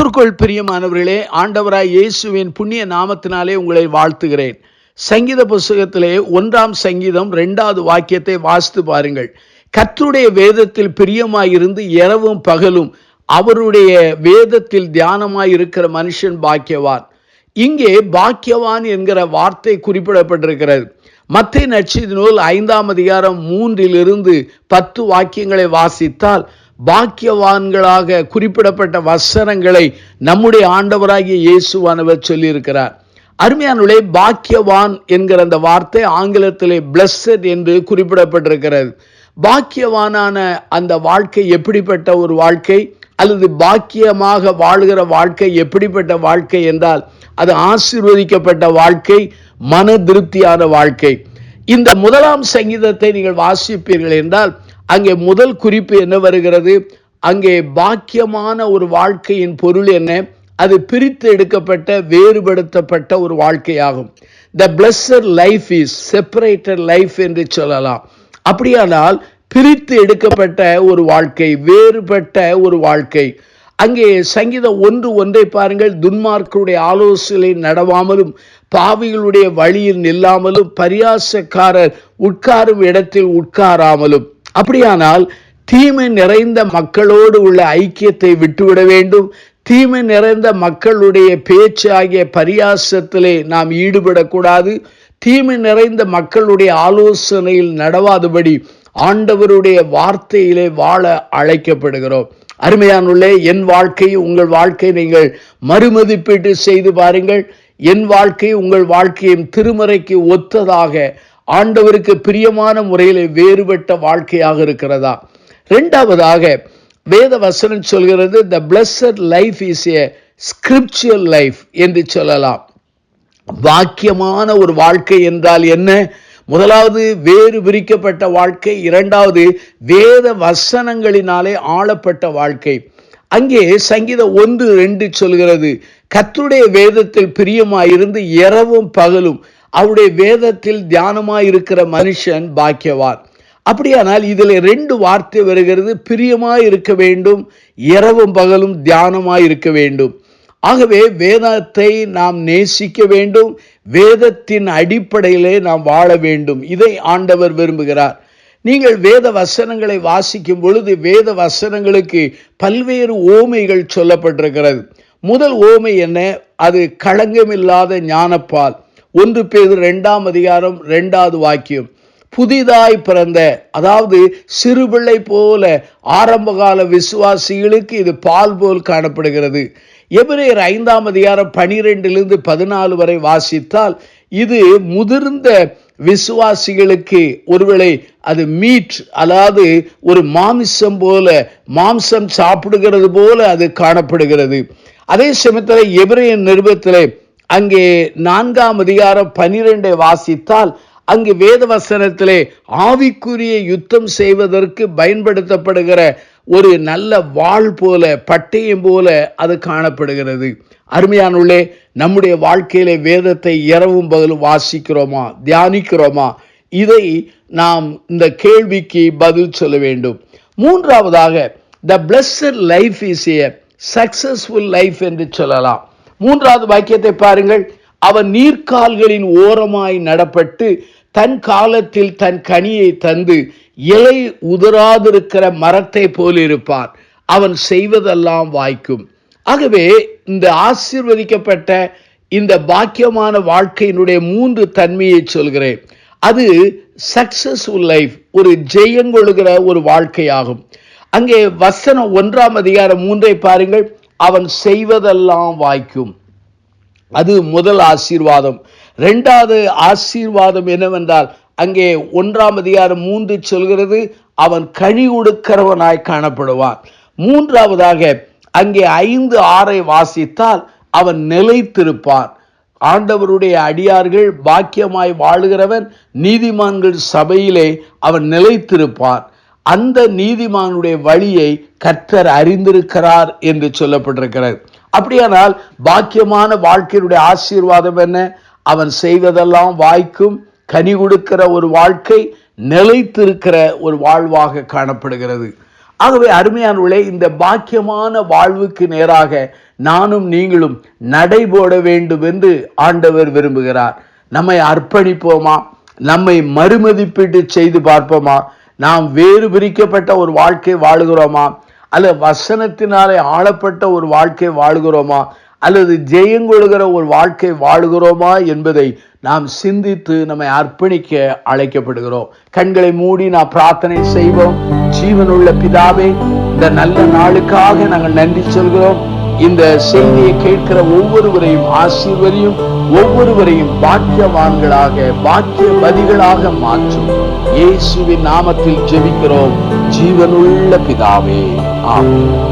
கிறிஸ்துவுக்குள் பிரியமானவர்களே, ஆண்டவராய் இயேசுவின் புண்ணிய நாமத்தினாலே உங்களை வாழ்த்துகிறேன். சங்கீத புஸ்தகத்திலே 1 சங்கீதம் 2வது வாக்கியத்தை வாசித்து பாருங்கள். கர்த்தருடைய வேதத்தில் பிரியமாயிருந்து இரவும் பகலும் அவருடைய வேதத்தில் தியானமாய் இருக்கிற மனுஷன் பாக்கியவான். இங்கே பாக்கியவான் என்கிற வார்த்தை குறிப்பிடப்பட்டிருக்கிறது. மத்தேயு நற்செய்தி நூல் 5ஆம் அதிகாரம் 3 10 வாக்கியங்களை வாசித்தால் பாக்கியவான்களாக குறிப்பிடப்பட்ட வசனங்களை நம்முடைய ஆண்டவராகிய இயேசுவானவர் சொல்லியிருக்கிறார். அருமையானவர்களே, பாக்கியவான் என்கிற அந்த வார்த்தை ஆங்கிலத்திலே பிளஸ்ஸட் என்று குறிப்பிடப்பட்டிருக்கிறது. பாக்கியவானான அந்த வாழ்க்கை எப்படிப்பட்ட ஒரு வாழ்க்கை, அல்லது பாக்கியமாக வாழ்கிற வாழ்க்கை எப்படிப்பட்ட வாழ்க்கை என்றால் அது ஆசீர்வதிக்கப்பட்ட வாழ்க்கை, மன திருப்தியான வாழ்க்கை. இந்த 1ஆம் சங்கீதத்தை நீங்கள் வாசிப்பீர்கள் என்றால் அங்கே முதல் குறிப்பு என்ன வருகிறது? அங்கே பாக்கியமான ஒரு வாழ்க்கையின் பொருள் என்ன? அது பிரித்து எடுக்கப்பட்ட வேறுபடுத்தப்பட்ட ஒரு வாழ்க்கையாகும். The blessed life is separated life என்று சொல்லலாம். அப்படியானால் பிரித்து எடுக்கப்பட்ட ஒரு வாழ்க்கை, வேறுபட்ட ஒரு வாழ்க்கை. அங்கே சங்கீதம் 1:1 பாருங்கள். துன்மார்க்கருடைய ஆலோசனை நடவாமலும் பாவிகளுடைய வழியில் நில்லாமலும் பரியாசக்காரர் உட்காரும் இடத்தில் உட்காராமலும். அப்படியானால் தீமை நிறைந்த மக்களோடு உள்ள ஐக்கியத்தை விட்டுவிட வேண்டும். தீமை நிறைந்த மக்களுடைய பேச்சு ஆகிய பரியாசத்திலே நாம் ஈடுபடக்கூடாது. தீமை நிறைந்த மக்களுடைய ஆலோசனையில் நடவாதபடி ஆண்டவருடைய வார்த்தையிலே வாழ அழைக்கப்படுகிறோம். அருமையானுள்ளே, என் வாழ்க்கை உங்கள் வாழ்க்கை நீங்கள் மறுமதிப்பீட்டு செய்து பாருங்கள். என் வாழ்க்கை உங்கள் வாழ்க்கையின் திருமறைக்கு ஒத்ததாக, ஆண்டவருக்கு பிரியமான முறையில் வேறுபட்ட வாழ்க்கையாக இருக்கிறதா? 2வதாக வேத வசனம் சொல்கிறது, the blessed life is a scriptural life என்று சொல்லலாம். பாக்கியமான ஒரு வாழ்க்கை என்றால் என்ன? முதலாவது வேறு விரிக்கப்பட்ட வாழ்க்கை, 2வது வேத வசனங்களினாலே ஆளப்பட்ட வாழ்க்கை. அங்கே சங்கீதம் 1:2 சொல்கிறது, கர்த்தருடைய வேதத்தில் பிரியமாயிருந்து இரவும் பகலும் அவருடைய வேதத்தில் தியானமாயிருக்கிற மனுஷன் பாக்கியவான். அப்படியானால் இதில் 2 வார்த்தை வருகிறது. பிரியமாய் இருக்க வேண்டும், இரவும் பகலும் தியானமாய் இருக்க வேண்டும். ஆகவே வேதத்தை நாம் நேசிக்க வேண்டும், வேதத்தின் அடிப்படையிலே நாம் வாழ வேண்டும். இதை ஆண்டவர் விரும்புகிறார். நீங்கள் வேத வசனங்களை வாசிக்கும் பொழுது வேத வசனங்களுக்கு பல்வேறு ஓமைகள் சொல்லப்பட்டிருக்கிறது. முதல் ஓமை என்ன? அது களங்கமில்லாத ஞானப்பால். 1 பேதுரு 2ஆம் அதிகாரம் 2வது வாக்கியம். புதிதாய் பிறந்த, அதாவது சிறுபிள்ளை போல ஆரம்பகால விசுவாசிகளுக்கு இது பால் போல் காணப்படுகிறது. எபிரேயர் 5ஆம் அதிகாரம் 12 14 வரை வாசித்தால் இது முதிர்ந்த விசுவாசிகளுக்கு ஒருவேளை அது மீட், அதாவது ஒரு மாமிசம் போல, மாம்சம் சாப்பிடுகிறது போல அது காணப்படுகிறது. அதே சமயத்தில் எபிரேயர் நிருபத்திலே அங்கே 4ஆம் அதிகாரம் 12 வாசித்தால் அங்கு வேத வசனத்திலே ஆவிக்குரிய யுத்தம் செய்வதற்கு பயன்படுத்தப்படுகிற ஒரு நல்ல வாள் போல, பட்டயம் போல அது காணப்படுகிறது. அருமையானுள்ளே, நம்முடைய வாழ்க்கையிலே வேதத்தை இரவும் பகலும் வாசிக்கிறோமா, தியானிக்கிறோமா? இதை நாம் இந்த கேள்விக்கு பதில் சொல்ல வேண்டும். 3வதாக the blessed life is a successful life என்று சொல்லலாம். 3வது வாக்கியத்தை பாருங்கள். அவன் நீர்க்கால்களின் ஓரமாய் நடப்பட்டு தன் காலத்தில் தன் கனியை தந்து இலை உதிராதிருக்கிற மரத்தை போல் இருப்பான். அவன் செய்வதெல்லாம் வாய்க்கும். ஆகவே இந்த ஆசீர்வதிக்கப்பட்ட இந்த பாக்கியமான வாழ்க்கையினுடைய 3 தன்மையை சொல்கிறேன். அது சக்சஸ்ஃபுல் லைஃப், ஒரு ஜெயங்கொள்கிற ஒரு வாழ்க்கையாகும். அங்கே வசனம் 1ஆம் அதிகாரம் 3 பாருங்கள். அவன் செய்வதெல்லாம் வாய்க்கும். அது முதல் ஆசீர்வாதம். 2வது ஆசீர்வாதம் என்னவென்றால் அங்கே 1ஆம் அதிகாரம் 3 சொல்கிறது, அவன் கனி கொடுக்கிறவனாய் காணப்படுவான். 3வதாக அங்கே 5:6 வாசித்தால் அவன் நிலைத்திருப்பான். ஆண்டவருடைய அடியார்கள் பாக்கியமாய் வாழுகிறவன் நீதிமான்கள் சபையிலே அவன் நிலைத்திருப்பான். அந்த நீதிமானுடைய வழியை கர்த்தர் அறிந்திருக்கிறார் என்று சொல்லப்பட்டிருக்கிறது. அப்படியானால் பாக்கியமான வாழ்க்கையினுடைய ஆசீர்வாதம் என்ன? அவன் செய்வதெல்லாம் வாய்க்கும், கனி கொடுக்கிற ஒரு வாழ்க்கை, நிலைத்திருக்கிற ஒரு வாழ்வாக காணப்படுகிறது. ஆகவே அருமையானவர்களே, இந்த பாக்கியமான வாழ்வுக்கு நேராக நானும் நீங்களும் நடைபோட வேண்டும் என்று ஆண்டவர் விரும்புகிறார். நம்மை அர்ப்பணிப்போமா? நம்மை மறுமதிப்பீட்டு செய்து பார்ப்போமா? நாம் வேறு பிரிக்கப்பட்ட ஒரு வாழ்க்கை வாழுகிறோமா? அல்லது வசனத்தினாலே ஆளப்பட்ட ஒரு வாழ்க்கை வாழுகிறோமா? அல்லது ஜெயங்கொள்கிற ஒரு வாழ்க்கை வாழுகிறோமா என்பதை நாம் சிந்தித்து நம்மை அர்ப்பணிக்க அழைக்கப்படுகிறோம். கண்களை மூடி நாம் பிரார்த்தனை செய்வோம். ஜீவனுள்ள பிதாவே, இந்த நல்ல நாளுக்காக நாங்கள் நன்றி சொல்கிறோம். இந்த செய்தியை கேட்கிற ஒவ்வொருவரையும் ஆசீர்வதியும், ஒவ்வொருவரையும் பாக்கியவான்களாக பாக்கியவதிகளாக மாற்றும். இயேசுவின் நாமத்தில் ஜெபிக்கிறோம் ஜீவனுள்ள பிதாவே, ஆமென்.